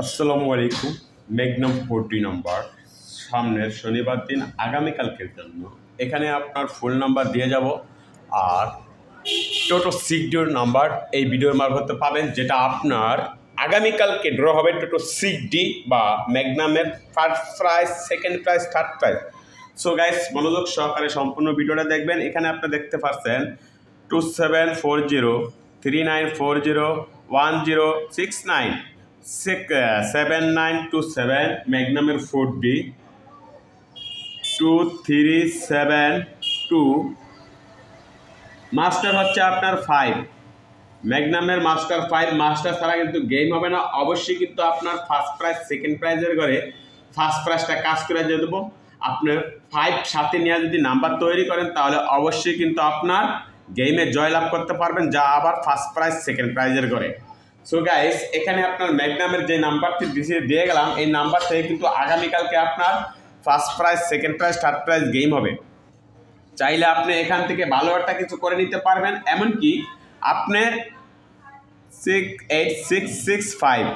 আসসালামু আলাইকুম। ম্যাগনাম 40 নম্বর সামনের শনিবার দিন আগামীকালকের জন্য এখানে আপনার ফুল নাম্বার দিয়ে যাব আর টোটো সিক্সডির নাম্বার এই ভিডিওর মারফতে পাবেন, যেটা আপনার আগামীকালকে ড্র হবে টোটো সিক্সডি বা ম্যাগনামের first prize, second prize, third prize. So guys, মনোযোগ সহকারে সম্পূর্ণ ভিডিওটা দেখবেন। এখানে আপনি দেখতে পাচ্ছেন 2740-3940-1069 7927 ম্যাগনামের 4D 2372 মাস্টার হচ্ছে আপনার 5 ম্যাগনামের মাস্টার 5 মাস্টার ছাড়া কিন্তু গেম হবে না। অবশ্যই কিন্তু আপনার ফার্স্ট প্রাইজ, সেকেন্ড প্রাইজের ঘরে ফার্স্ট প্রাইজটা কাজ করে দিয়ে দেবো। আপনার 5 সাথে নিয়ে যদি নাম্বার তৈরি করেন তাহলে অবশ্যই কিন্তু আপনার গেমে জয়লাভ করতে পারবেন, যা আবার ফার্স্ট প্রাইজ, সেকেন্ড প্রাইজের ঘরে। সো গাইস, এখানে আপনার ম্যাগনামের যে নাম্বারটি দিয়ে গেলাম, এই নাম্বার থেকে কিন্তু আগামীকালকে আপনার first prize, second prize, third prize game হবে। চাইলে আপনি এখান থেকে ভালো একটা কিছু করে নিতে পারবেন। এমনকি আপনি 8665,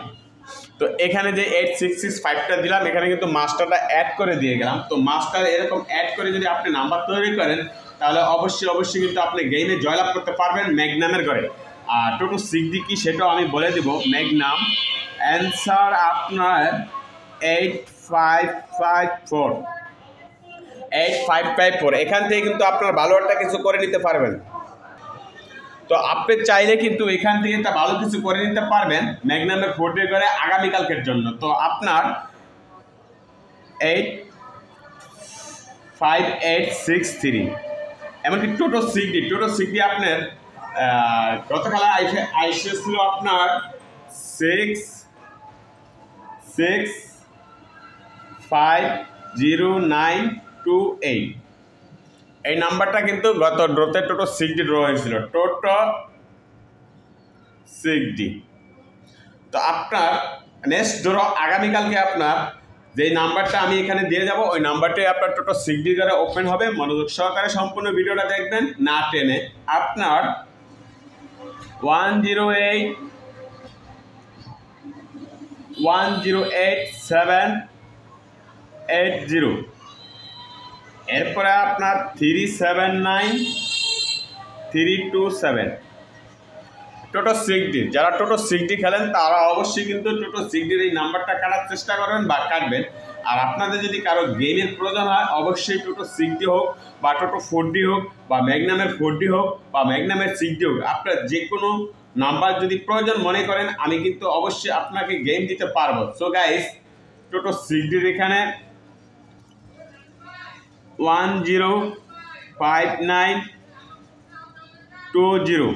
তো এখানে যে 8665টা দিলাম, এখানে কিন্তু মাস্টারটা অ্যাড করে দিয়ে গেলাম। তো মাস্টার এরকম অ্যাড করে যদি আপনি নাম্বার তৈরি করেন তাহলে অবশ্যই কিন্তু আপনি গেমে জয়লাভ করতে পারবেন ম্যাগনামের ঘরে। আর টোটো সিক্সডি কি সেটাও আমি বলে দেবো। ম্যাগনাম অ্যান্সার আপনার 8554 এখান থেকে কিন্তু আপনার ভালো একটা কিছু করে নিতে পারবেন। তো আপনি চাইলে কিন্তু এখান থেকে একটা ভালো কিছু করে নিতে পারবেন ম্যাগনামের 4D করে আগামীকালকের জন্য। তো আপনার 85863 এমনকি টোটো সিক্সডি আপনার গতকাল আইসেছিল আপনার 665098। এই নাম্বারটা কিন্তু গত ড্রতে টোটো সিক্সডি ড্র হয়েছিল, টোটো সিক্সডি। তো আপনার নেক্সট ড্র আগামীকালকে আপনার যেই নাম্বারটা আমি এখানে দিয়ে যাব, ওই নাম্বারটাই আপনার টোটো সিক্সডি করে ওপেন হবে। মনোযোগ সহকারে সম্পূর্ণ ভিডিওটা দেখবেন, না টেনে। আপনার 108780, এরপরে আপনার 379327 টোটো সিক্সডি। যারা টোটো সিক্সডি খেলেন তারা অবশ্যই কিন্তু টোটো সিক্সডির এই নাম্বারটা কাটার চেষ্টা করবেন বা কাটবেন। আর আপনাদের যদি কারো গেমের প্রয়োজন হয়, অবশ্যই টোটো সিক্সডি হোক বা টোটো 4D হোক বা ম্যাগনামের 4D হোক বা ম্যাগনামের 6D হোক, আপনার যে কোনো নাম্বার যদি প্রয়োজন মনে করেন, আমি কিন্তু অবশ্যই আপনাকে গেম দিতে পারবো। সো গাইস, টোটো সিক্সডির এখানে 105920,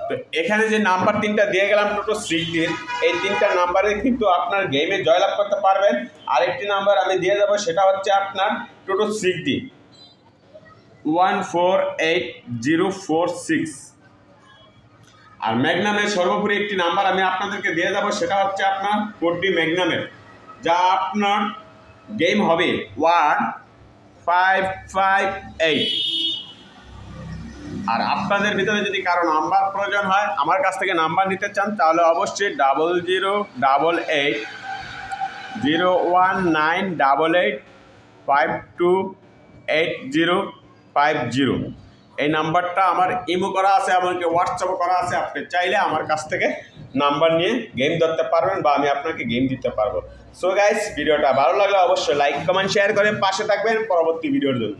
তো এখানে যে নাম্বার 3টা দিয়ে গেলাম টোটো সিক্সডির, এই 3টা নাম্বারে কিন্তু আপনার গেমে জয়লাভ করতে পারবেন। আরেকটি নাম্বার আমি দিয়ে যাব, সেটা হচ্ছে আপনার টোটো সিক্সডি 148046। আর ম্যাগনামের সর্বোপরি একটি নাম্বার আমি আপনাদেরকে দিয়ে যাব, সেটা হচ্ছে আপনার 4D ম্যাগনামের, যা আপনার গেম হবে 1558। আর আপনাদের ভিতরে যদি কারো নাম্বার প্রয়োজন হয়, আমার কাছ থেকে নাম্বার নিতে চান, তাহলে অবশ্যই 00880198528050 এই নাম্বারটা আমার ইমো করা আছে, এমনকি হোয়াটসঅ্যাপও করা আছে। আপনি চাইলে আমার কাছ থেকে নাম্বার নিয়ে গেম ধরতে পারবেন বা আমি আপনাকে গেম দিতে পারবো। সো গাইস, ভিডিওটা ভালো লাগলে অবশ্যই লাইক, কমেন্ট, শেয়ার করে পাশে থাকবেন পরবর্তী ভিডিওর জন্য।